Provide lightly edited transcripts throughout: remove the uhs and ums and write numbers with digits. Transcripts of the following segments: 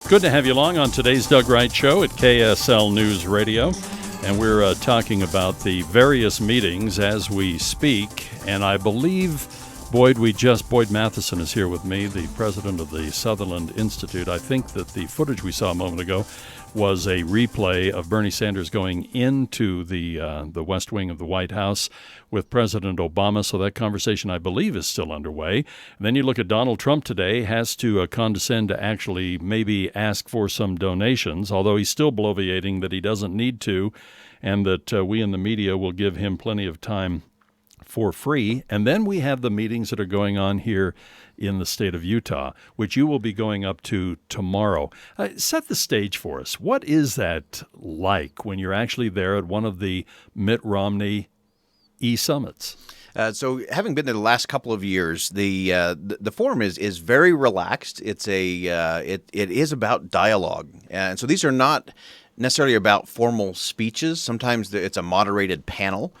Good to have you along on today's Doug Wright Show at KSL News Radio. And we're talking about the various meetings as we speak. And I believe, Boyd Matheson is here with me, the president of the Sutherland Institute. I think that the footage we saw a moment ago was a replay of Bernie Sanders going into the West Wing of the White House with President Obama. So that conversation, I believe, is still underway. And then you look at Donald Trump today, has to condescend to actually maybe ask for some donations, although he's still bloviating that he doesn't need to, and that we in the media will give him plenty of time for free. And then we have the meetings that are going on here in the state of Utah, which you will be going up to tomorrow. Set the stage for us. What is that like when you're actually there at one of the Mitt Romney e-summits? So having been there the last couple of years, the forum is very relaxed. It is about dialogue. And so these are not necessarily about formal speeches. Sometimes it's a moderated panel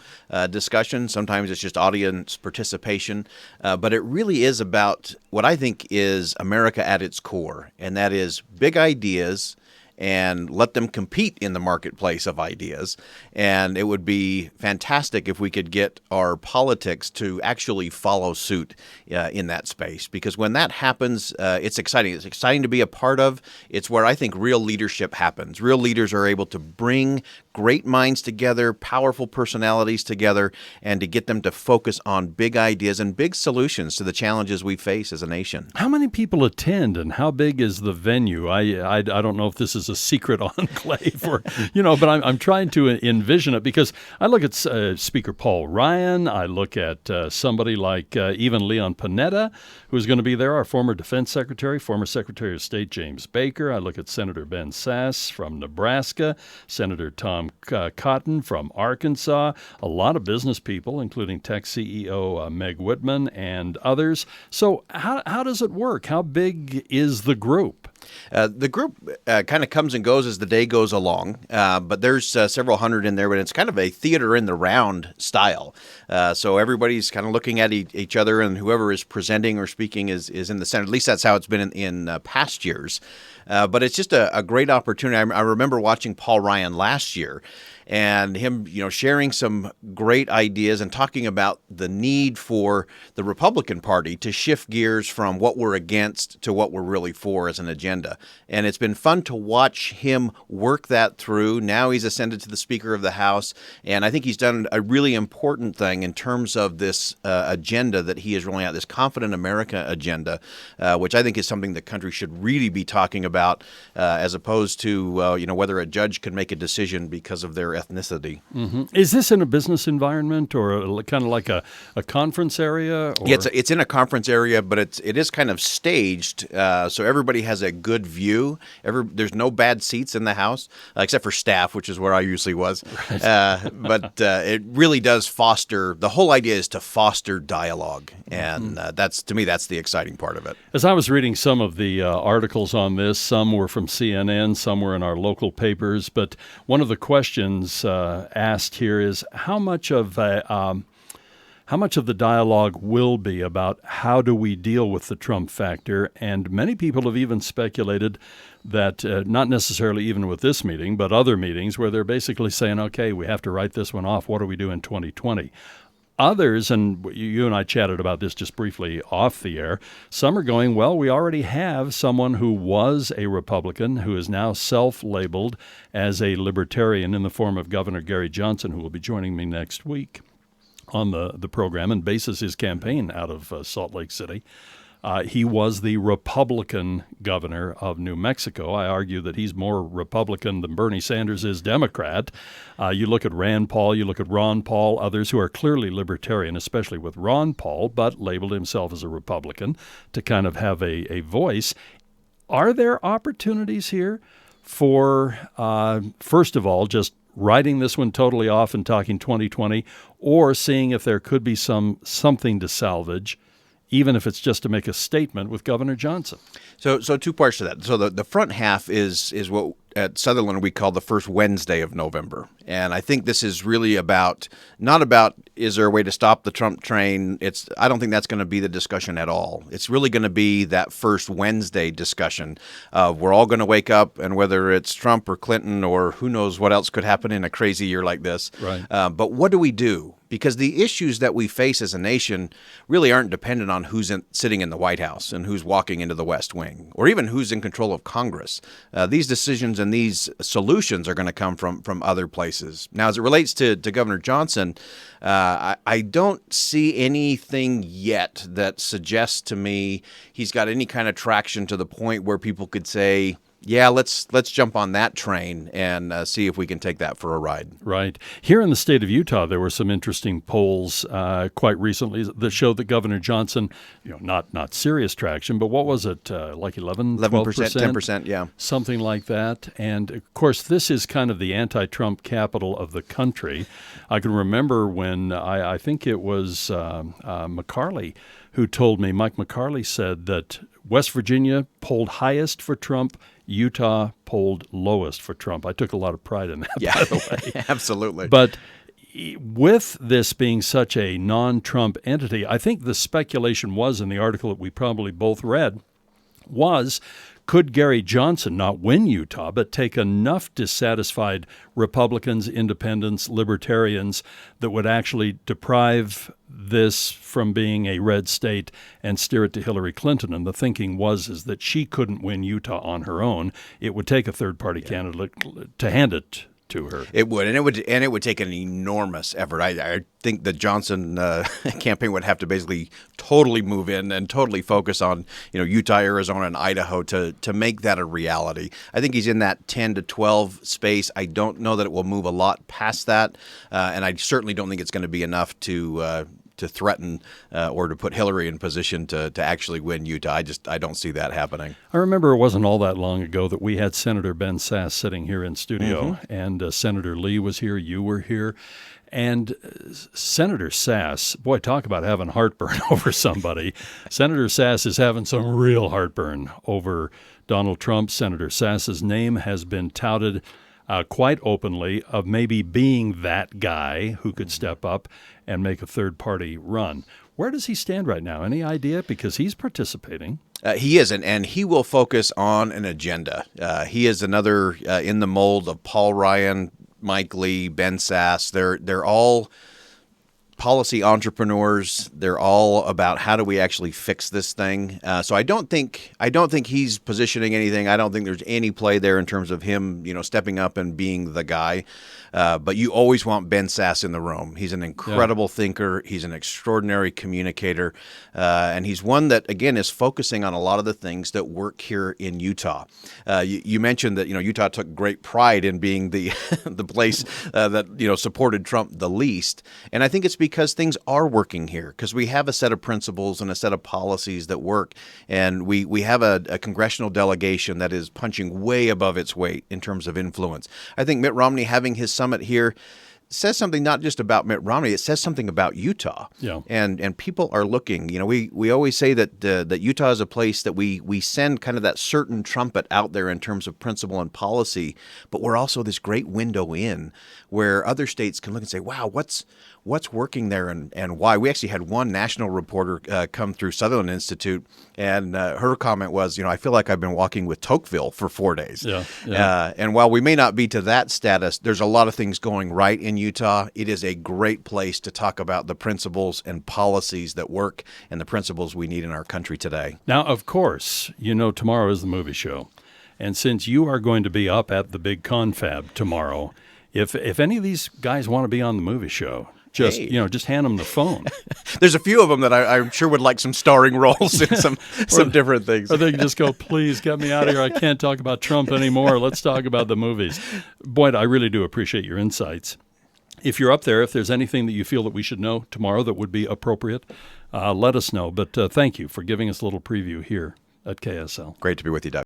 discussion. Sometimes it's just audience participation. But it really is about what I think is America at its core, and that is big ideas and let them compete in the marketplace of ideas. And it would be fantastic if we could get our politics to actually follow suit in that space. Because when that happens, it's exciting. It's exciting to be a part of. It's where I think real leadership happens. Real leaders are able to bring great minds together, powerful personalities together, and to get them to focus on big ideas and big solutions to the challenges we face as a nation. How many people attend, and how big is the venue? I don't know if this is a secret enclave or, but I'm trying to envision it, because I look at Speaker Paul Ryan. I look at somebody like even Leon Panetta, who's going to be there, our former defense secretary, former Secretary of State James Baker. I look at Senator Ben Sasse from Nebraska, Senator Tom Cotton from Arkansas, a lot of business people, including tech CEO Meg Whitman and others. So how does it work? How big is the group? The group kind of comes and goes as the day goes along, but there's several hundred in there, but it's kind of a theater in the round style. So everybody's kind of looking at each other, and whoever is presenting or speaking is in the center. At least that's how it's been in past years. But it's just a great opportunity. I remember watching Paul Ryan last year, and him, sharing some great ideas and talking about the need for the Republican Party to shift gears from what we're against to what we're really for as an agenda. And it's been fun to watch him work that through. Now he's ascended to the Speaker of the House, and I think he's done a really important thing in terms of this agenda that he is rolling out, this Confident America agenda, which I think is something the country should really be talking about, as opposed to whether a judge could make a decision because of their ethnicity. Mm-hmm. Is this in a business environment or kind of like a conference area? Or? Yeah, it's in a conference area, but it is kind of staged, so everybody has a good view. There's no bad seats in the house, except for staff, which is where I usually was. Right. But it really does foster, the whole idea is to foster dialogue, and to me, that's the exciting part of it. As I was reading some of the articles on this, some were from CNN, some were in our local papers, but one of the questions asked here is how much of the dialogue will be about how do we deal with the Trump factor? And many people have even speculated that, not necessarily even with this meeting, but other meetings where they're basically saying, okay, we have to write this one off. What do we do in 2020? Others, and you and I chatted about this just briefly off the air, some are going, well, we already have someone who was a Republican who is now self-labeled as a libertarian in the form of Governor Gary Johnson, who will be joining me next week on the program and bases his campaign out of Salt Lake City. He was the Republican governor of New Mexico. I argue that he's more Republican than Bernie Sanders is Democrat. You look at Rand Paul, you look at Ron Paul, others who are clearly libertarian, especially with Ron Paul, but labeled himself as a Republican to kind of have a voice. Are there opportunities here for, first of all, just writing this one totally off and talking 2020, or seeing if there could be something to salvage, even if it's just to make a statement with Governor Johnson? So two parts to that. So the front half is what at Sutherland we call the first Wednesday of November. And I think this is really not about is there a way to stop the Trump train? I don't think that's going to be the discussion at all. It's really going to be that first Wednesday discussion of we're all going to wake up, and whether it's Trump or Clinton or who knows what else could happen in a crazy year like this. Right. But what do we do? Because the issues that we face as a nation really aren't dependent on who's sitting in the White House and who's walking into the West Wing, or even who's in control of Congress. These decisions and these solutions are going to come from other places. Now, as it relates to Governor Johnson, I don't see anything yet that suggests to me he's got any kind of traction to the point where people could say, yeah, let's jump on that train and see if we can take that for a ride. Right. Here in the state of Utah, there were some interesting polls quite recently that showed that Governor Johnson, not serious traction, but what was it, like 11%, 10%, yeah. Something like that. And, of course, this is kind of the anti-Trump capital of the country. I can remember when I think it was McCarley who told me, Mike McCarley said that West Virginia polled highest for Trump, Utah polled lowest for Trump. I took a lot of pride in that, by the way. Absolutely. But with this being such a non-Trump entity, I think the speculation was in the article that we probably both read was, could Gary Johnson not win Utah, but take enough dissatisfied Republicans, independents, libertarians that would actually deprive this from being a red state and steer it to Hillary Clinton? And the thinking is that she couldn't win Utah on her own. It would take a third-party candidate to hand it to her. It would, and it would take an enormous effort. I think the Johnson campaign would have to basically totally move in and totally focus on Utah, Arizona, and Idaho to make that a reality. I think he's in that 10 to 12 space. I don't know that it will move a lot past that, and I certainly don't think it's going to be enough to threaten or to put Hillary in position to actually win Utah. I don't see that happening. I remember it wasn't all that long ago that we had Senator Ben Sasse sitting here in studio, and Senator Lee was here, you were here, and Senator Sasse, boy, talk about having heartburn over somebody. Senator Sasse is having some real heartburn over Donald Trump. Senator Sasse's name has been touted quite openly of maybe being that guy who could step up and make a third-party run. Where does he stand right now? Any idea? Because he's participating. He isn't, and he will focus on an agenda. He is another in the mold of Paul Ryan, Mike Lee, Ben Sasse. They're all policy entrepreneurs. They're all about how do we actually fix this thing. So I don't think he's positioning anything. I don't think there's any play there in terms of him, stepping up and being the guy. But you always want Ben Sasse in the room. He's an incredible thinker. He's an extraordinary communicator. And he's one that, again, is focusing on a lot of the things that work here in Utah. You mentioned that, Utah took great pride in being the the place that, supported Trump the least. And I think it's because things are working here, because we have a set of principles and a set of policies that work. And we have a congressional delegation that is punching way above its weight in terms of influence. I think Mitt Romney having his summit here says something not just about Mitt Romney, it says something about Utah. Yeah. And people are looking. We always say that Utah is a place that we send kind of that certain trumpet out there in terms of principle and policy, but we're also this great window in where other states can look and say, wow, what's working there and why. We actually had one national reporter come through Sutherland Institute, and her comment was, I feel like I've been walking with Tocqueville for 4 days. Yeah. And while we may not be to that status, there's a lot of things going right in Utah. It is a great place to talk about the principles and policies that work and the principles we need in our country today. Now, of course, tomorrow is the movie show. And since you are going to be up at the big confab tomorrow, if any of these guys want to be on the movie show, just hand them the phone. There's a few of them that I'm sure would like some starring roles in some different things. Or they can just go, please get me out of here. I can't talk about Trump anymore. Let's talk about the movies. Boyd, I really do appreciate your insights. If you're up there, if there's anything that you feel that we should know tomorrow that would be appropriate, let us know. But thank you for giving us a little preview here at KSL. Great to be with you, Doug.